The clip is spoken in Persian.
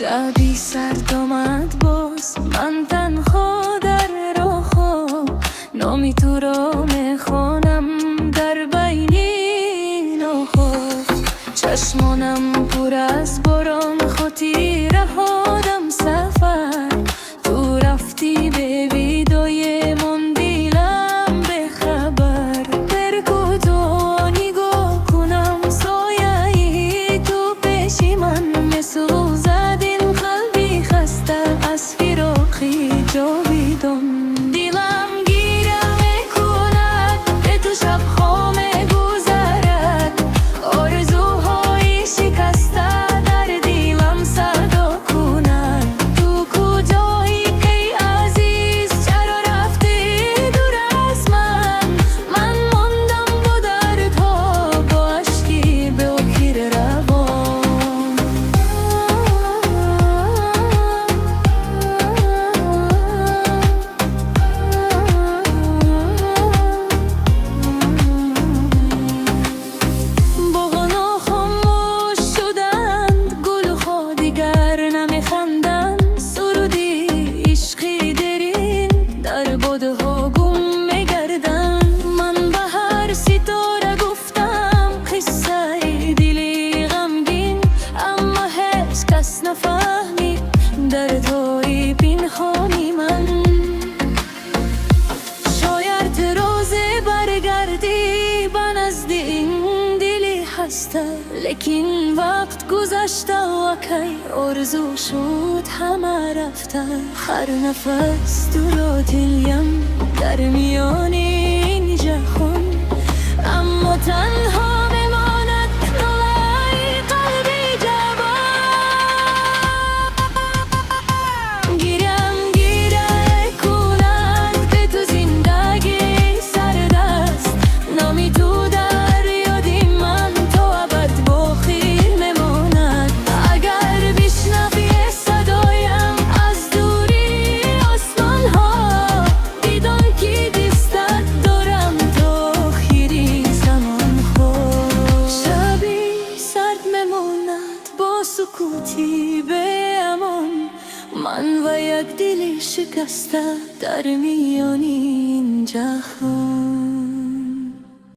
شبی سرد آمد باز، من تنها در راه، نامی تو را میخوانم در بین ناخوف. چشمانم پر از باران، خاطی رهادم سفر. تو رفتی به ویدای من، دیلم به خبر. در کجا نگاه کنم، سایه تو پیشی من میسوزد. این قلبی خسته از فراقی جاویدان، دیلم گیره میکند به تو شبها میگذرد. آرزوهای شکسته در دیلم صدا کند. تو کجایی ای عزیز، چرا رفتی دور از من؟ من ماندم با دردها، با اشکی به آخر روان. باغانا خاموش شدند، گلها دیگر نمیخندند. سرودی عشقی درین در باده ها گم میگردند. من به هر ستاره گفتم قصه دلی غمگین، اما هیچ کس نفهمید دردهای پنهانی من. شاید روزی برگردی به نزد این دلی خسته، لیکن وقت گذشته و کی آرزو شد همه رفته. هر نفس تو را دلیم در میان این جهان، اما تنها بماند ناله‌ی قلبی جوان. گیره کند به تو زندگی سرد است. نامی تو در یادی من تا ابد باقی میماند. اگر بشنوی صدایم از دوری آسمان ها، بدان که دستت دارم تا آخری زمان ها. شبی سرد میماند با سکوتی به امان، من و یک دل شکسته در میان این جهان.